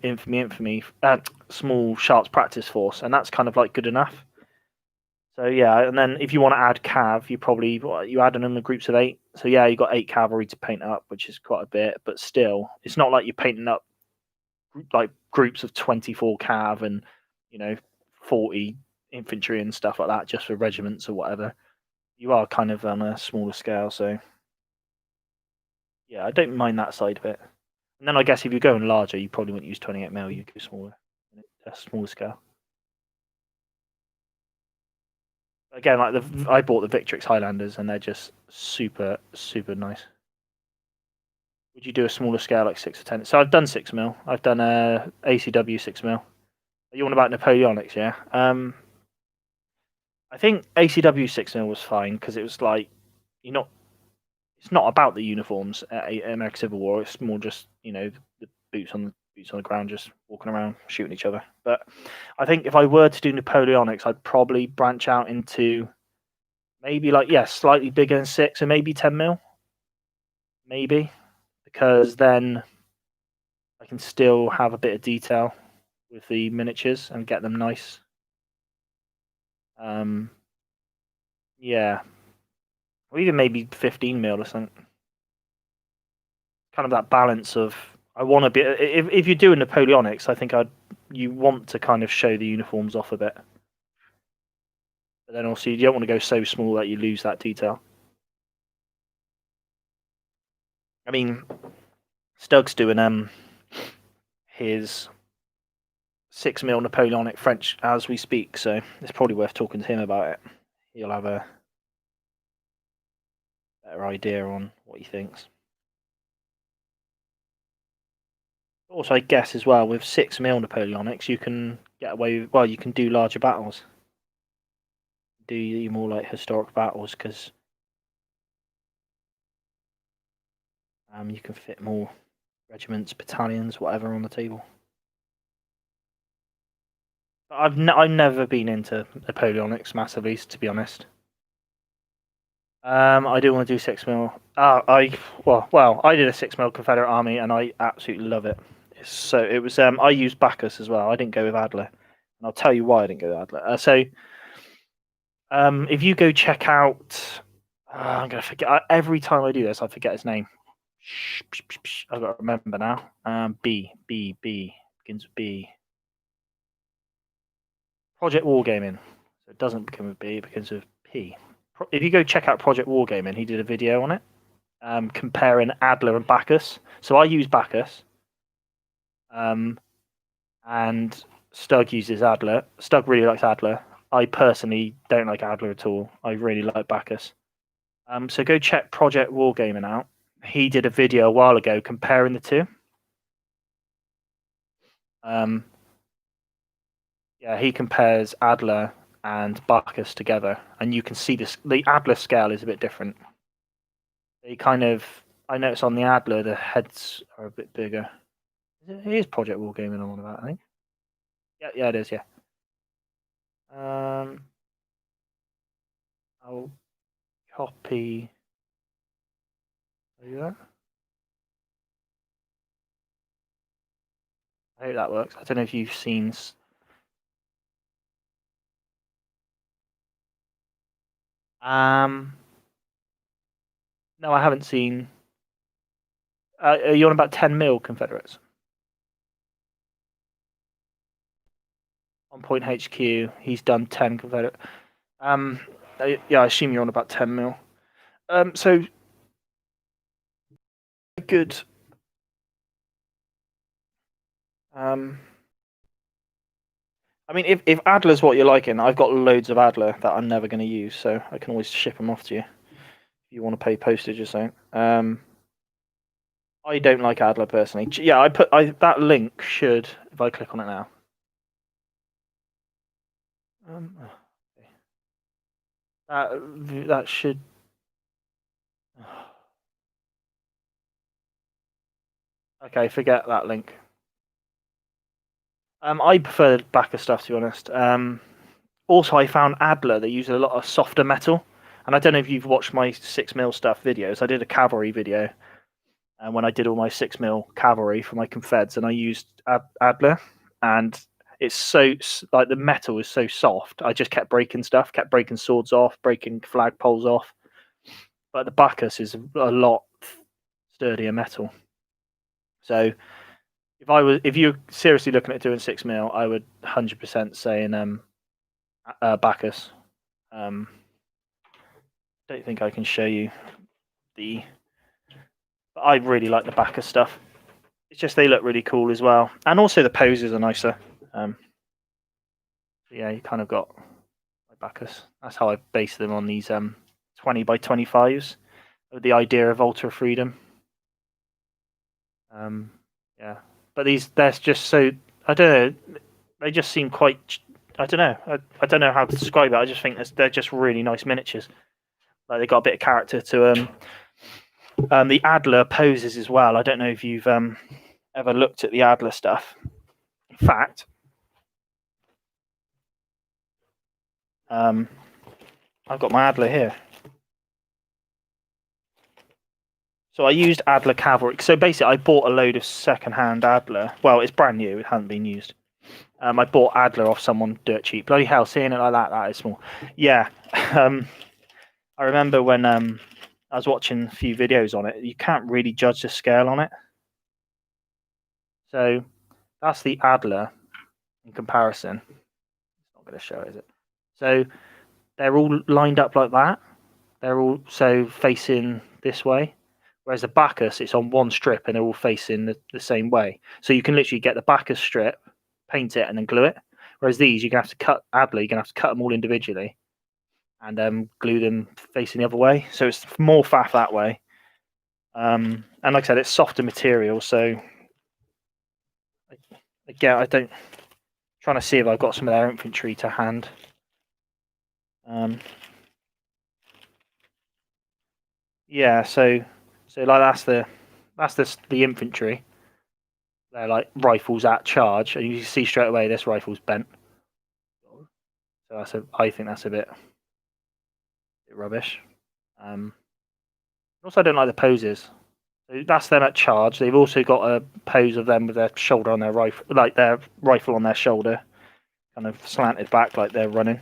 small Sharp's practice force, and that's kind of like good enough. So yeah, and then if you want to add cav, you add them in groups of 8. So yeah, you got 8 cavalry to paint up, which is quite a bit, but still, it's not like you're painting up like groups of 24 cav and 40 infantry and stuff like that just for regiments or whatever. You are kind of on a smaller scale, so yeah, I don't mind that side of it. And then I guess if you're going larger, you probably wouldn't use 28mm. You go smaller, a smaller scale. Again, like I bought the Victrix Highlanders, and they're just super nice. Would you do a smaller scale like 6 or 10? So I've done 6mm. I've done ACW 6mm. You want about Napoleonics, yeah? I think ACW 6mm was fine because it was like you're not. It's not about the uniforms at American Civil War. It's more just the boots on the ground, just walking around shooting each other. But I think if I were to do Napoleonics, I'd probably branch out into maybe slightly bigger than 6 and maybe 10mm, maybe, because then I can still have a bit of detail with the miniatures and get them nice. Yeah, or even maybe 15mm or something. Kind of that balance of I want to be. If you're doing Napoleonics, I think you want to kind of show the uniforms off a bit, but then also you don't want to go so small that you lose that detail. I mean, Stug's doing his 6mm Napoleonic French as we speak, so it's probably worth talking to him about it. He'll have a better idea on what he thinks. Also, I guess as well with 6mm Napoleonics, you can get away with, you can do larger battles, do more like historic battles because you can fit more regiments, battalions, whatever on the table. I've never been into Napoleonics massively, to be honest. I do want to do 6mm. I did a 6mm Confederate Army, and I absolutely love it. It was. I used Bacchus as well. I didn't go with Adler, and I'll tell you why I didn't go with Adler. If you go check out, I'm gonna forget every time I do this. I forget his name. I've got to remember now. B begins with B. Project Wargaming. So it doesn't begin with B, it begins with P. If you go check out Project Wargaming, he did a video on it, comparing Adler and Bacchus. So I use Bacchus, and Stug uses Adler. Stug really likes Adler. I personally don't like Adler at all. I really like Bacchus. So go check Project Wargaming out. He did a video a while ago comparing the two. Yeah, he compares Adler and Bacchus together, and you can see this. The Adler scale is a bit different. They kind of, I noticed on the Adler, the heads are a bit bigger. It is Project Wargaming I'm on about, I think. Yeah, it is. Yeah. I'll copy. Are you there? I hope that works. I don't know if you've seen. No, I haven't seen. Are you on about 10 mil Confederates? On Point HQ, he's done 10 Confederate. Yeah, I assume you're on about 10 mil. So good. I mean, if Adler's what you're liking, I've got loads of Adler that I'm never going to use, so I can always ship them off to you if you want to pay postage or something. I don't like Adler personally. Yeah, that link should, if I click on it now. That should. Okay, forget that link. I prefer Bacchus stuff, to be honest. Also, I found Adler, they use a lot of softer metal. And I don't know if you've watched my 6mm stuff videos. I did a cavalry video when I did all my 6mm cavalry for my Confeds, and I used Adler. And it's so, like, the metal is so soft. I just kept breaking stuff, kept breaking swords off, breaking flagpoles off. But the Bacchus is a lot sturdier metal. So if you're seriously looking at doing 6mm, I would 100% say in Bacchus. Don't think I can show you but I really like the Bacchus stuff. It's just they look really cool as well, and also the poses are nicer. Yeah, you kind of got Bacchus. That's how I base them on these 20 by 25s with the idea of ultra freedom. Yeah, but they're just so, I don't know. They just seem quite. I don't know. I don't know how to describe it. I just think they're just really nice miniatures. Like they got a bit of character to them. The Adler poses as well. I don't know if you've ever looked at the Adler stuff. In fact, I've got my Adler here. So I used Adler Cavalry. So basically, I bought a load of second-hand Adler. Well, it's brand new. It hadn't been used. I bought Adler off someone dirt cheap. Bloody hell, seeing it like that is small. Yeah. I remember when I was watching a few videos on it, you can't really judge the scale on it. So that's the Adler in comparison. It's not going to show, is it? So they're all lined up like that. They're all so facing this way. Whereas the Bacchus, it's on one strip and they're all facing the same way. So you can literally get the Bacchus strip, paint it, and then glue it. Whereas these, you're going to have to cut Adler, you're going to have to cut them all individually and glue them facing the other way. So it's more faff that way. And like I said, it's softer material. So again, trying to see if I've got some of their infantry to hand. Yeah, so like that's the infantry. They're like rifles at charge, and you can see straight away this rifle's bent. So I think that's a bit rubbish. Also, I don't like the poses. So that's them at charge. They've also got a pose of them with their shoulder on their rifle, like their rifle on their shoulder, kind of slanted back like they're running.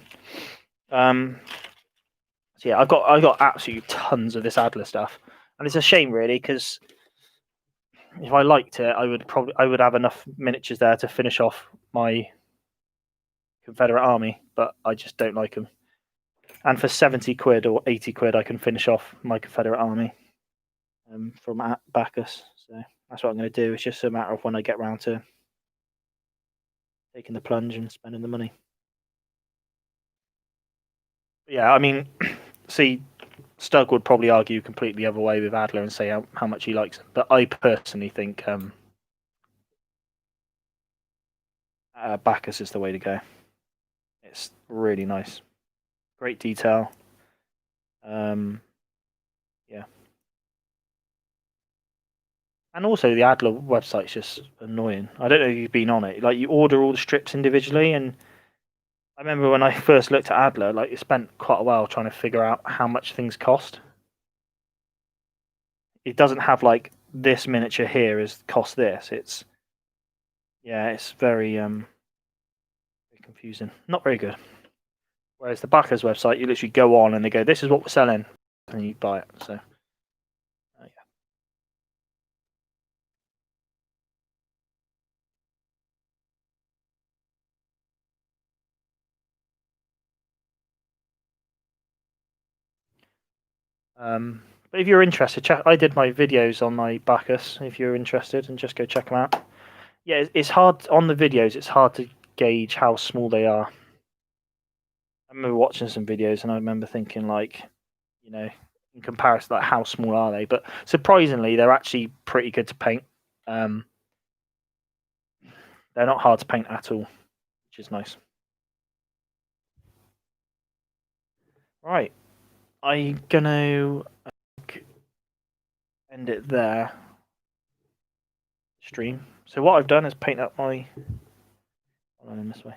So yeah, I got absolutely tons of this Adler stuff, and it's a shame really because if I liked it, I would have enough miniatures there to finish off my Confederate army, but I just don't like them. And for 70 quid or 80 quid, I can finish off my Confederate army from Bacchus. So that's what I'm going to do. It's just a matter of when I get round to taking the plunge and spending the money. Yeah, I mean, see, Stug would probably argue completely the other way with Adler and say how much he likes him. But I personally think Bacchus is the way to go. It's really nice. Great detail. Yeah. And also the Adler website's just annoying. I don't know if you've been on it. Like you order all the strips individually, and I remember when I first looked at Adler, like it spent quite a while trying to figure out how much things cost. It doesn't have like this miniature here is cost this. It's very confusing. Not very good. Whereas the Bacchus website, you literally go on and they go, "This is what we're selling," and you buy it. So yeah. But if you're interested, I did my videos on my Bacchus. If you're interested, and just go check them out. Yeah, it's hard on the videos. It's hard to gauge how small they are. I remember watching some videos, and I remember thinking, like, you know, in comparison, like how small are they? But surprisingly, they're actually pretty good to paint. They're not hard to paint at all, which is nice. Right, I'm gonna end it there. Stream. So what I've done is paint up my. Hold on in this way.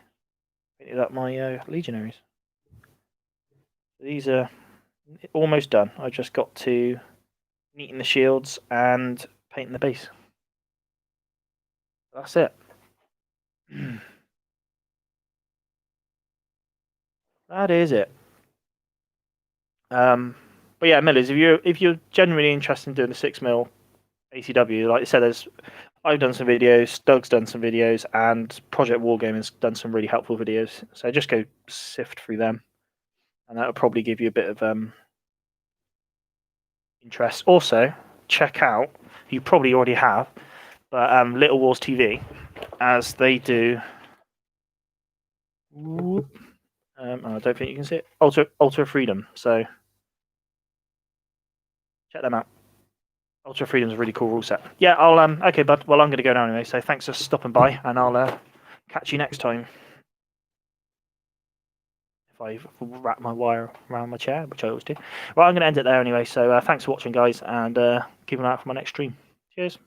Painted up my legionaries. These are almost done. I've just got to neaten the shields and paint the base. That's it. That is it. But yeah, Millers, if you're genuinely interested in doing a 6mm ACW, like I said, I've done some videos, Doug's done some videos, and Project Wargaming's done some really helpful videos. So just go sift through them, and that'll probably give you a bit of interest. Also, check out, you probably already have, but Little Wars TV, as they do. I don't think you can see it. Ultra Freedom. So check them out. Ultra Freedom is a really cool rule set. Yeah, I'll okay, bud. Well, I'm going to go now anyway. So thanks for stopping by, and I'll catch you next time. If I wrap my wire around my chair, which I always do. Well, I'm going to end it there anyway. So thanks for watching, guys, and keep an eye out for my next stream. Cheers.